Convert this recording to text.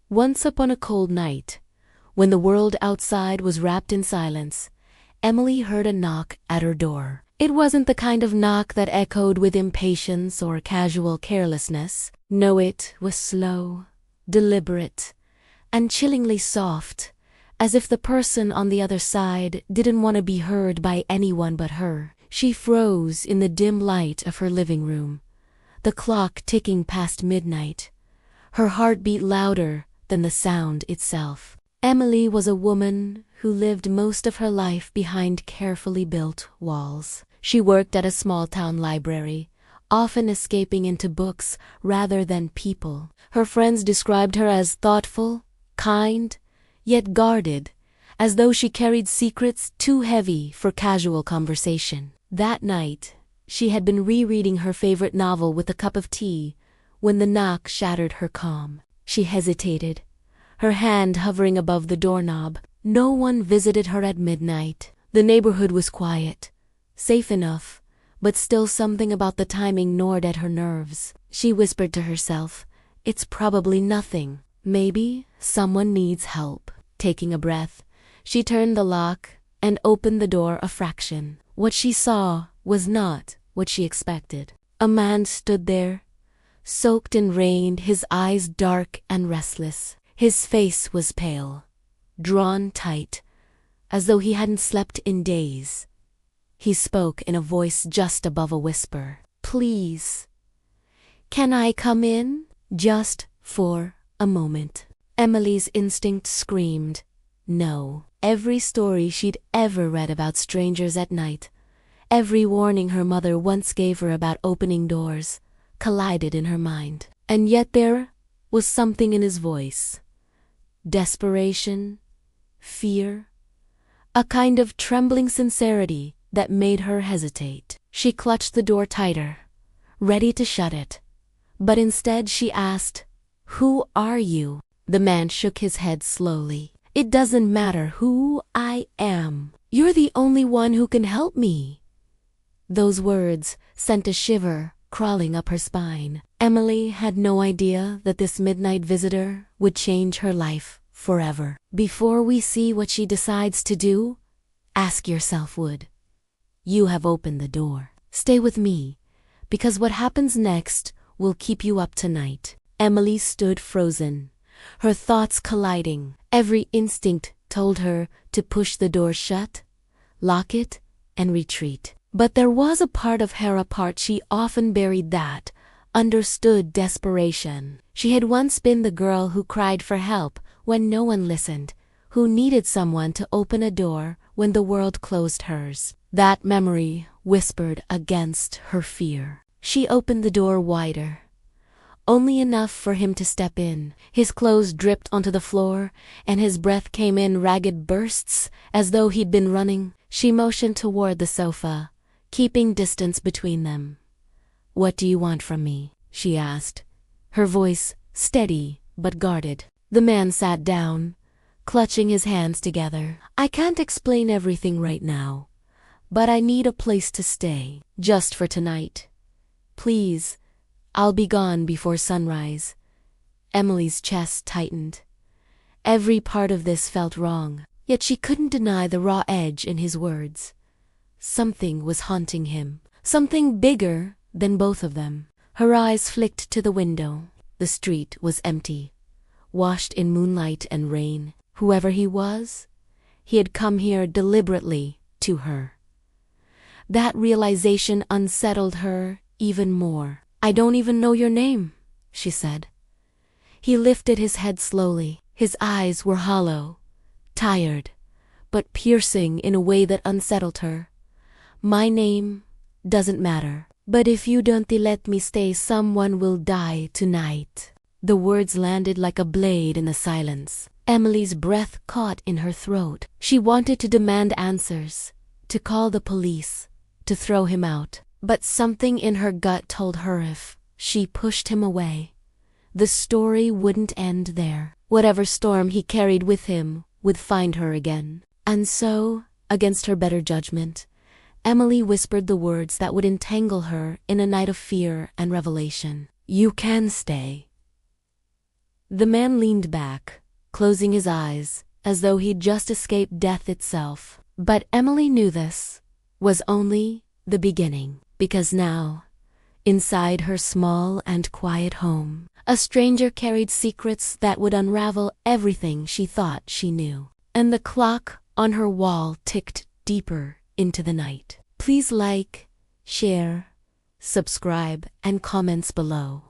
Once upon a cold night, when the world outside was wrapped in silence, Emily heard a knock at her door. It wasn't the kind of knock that echoed with impatience or casual carelessness. No, it was slow, deliberate, and chillingly soft, as if the person on the other side didn't want to be heard by anyone but her. She froze in the dim light of her living room, the clock ticking past midnight, her heartbeat louder than the sound itself. Emily was a woman who lived most of her life behind carefully built walls. She worked at a small-town library, often escaping into books rather than people. Her friends described her as thoughtful, kind, yet guarded, as though she carried secrets too heavy for casual conversation. That night, she had been rereading her favorite novel with a cup of tea when the knock shattered her calm. She hesitated, her hand hovering above the doorknob. No one visited her at midnight. The neighborhood was quiet, safe enough, but still something about the timing gnawed at her nerves. She whispered to herself, "It's probably nothing. Maybe someone needs help." Taking a breath, she turned the lock and opened the door a fraction. What she saw was not what she expected. A man stood there, soaked in rain, his eyes dark and restless. His face was pale, drawn tight, as though he hadn't slept in days. He spoke in a voice just above a whisper. "Please, can I come in? Just for a moment." Emily's instinct screamed, no. Every story she'd ever read about strangers at night, every warning her mother once gave her about opening doors, collided in her mind. And yet there was something in his voice. Desperation, fear, a kind of trembling sincerity that made her hesitate. She clutched the door tighter, ready to shut it, but instead she asked, "Who are you?" The man shook his head slowly. "It doesn't matter who I am. You're the only one who can help me." Those words sent a shiver crawling up her spine. Emily had no idea that this midnight visitor would change her life forever. Before we see what she decides to do, ask yourself, would you have opened the door? Stay with me, because what happens next will keep you up tonight. Emily stood frozen, her thoughts colliding. Every instinct told her to push the door shut, lock it, and retreat. But there was a part of her she often buried that understood desperation. She had once been the girl who cried for help when no one listened, who needed someone to open a door when the world closed hers. That memory whispered against her fear. She opened the door wider, only enough for him to step in. His clothes dripped onto the floor, and his breath came in ragged bursts, as though he'd been running. She motioned toward the sofa, keeping distance between them. "What do you want from me?" she asked, her voice steady but guarded. The man sat down, clutching his hands together. "I can't explain everything right now, but I need a place to stay, just for tonight. Please, I'll be gone before sunrise." Emily's chest tightened. Every part of this felt wrong, yet she couldn't deny the raw edge in his words. Something was haunting him, something bigger than both of them. Her eyes flicked to the window. The street was empty, washed in moonlight and rain. Whoever he was, he had come here deliberately to her. That realization unsettled her even more. "I don't even know your name," she said. He lifted his head slowly. His eyes were hollow, tired, but piercing in a way that unsettled her. "My name doesn't matter, but if you don't let me stay, someone will die tonight." The words landed like a blade in the silence. Emily's breath caught in her throat. She wanted to demand answers, to call the police, to throw him out. But something in her gut told her if she pushed him away, the story wouldn't end there. Whatever storm he carried with him would find her again. And so, against her better judgment, Emily whispered the words that would entangle her in a night of fear and revelation. "You can stay. The man leaned back, closing his eyes, as though he'd just escaped death itself. But Emily knew this was only the beginning, because now, inside her small and quiet home, a stranger carried secrets that would unravel everything she thought she knew. And the clock on her wall ticked deeper into the night. Please like, share, subscribe, and comments below.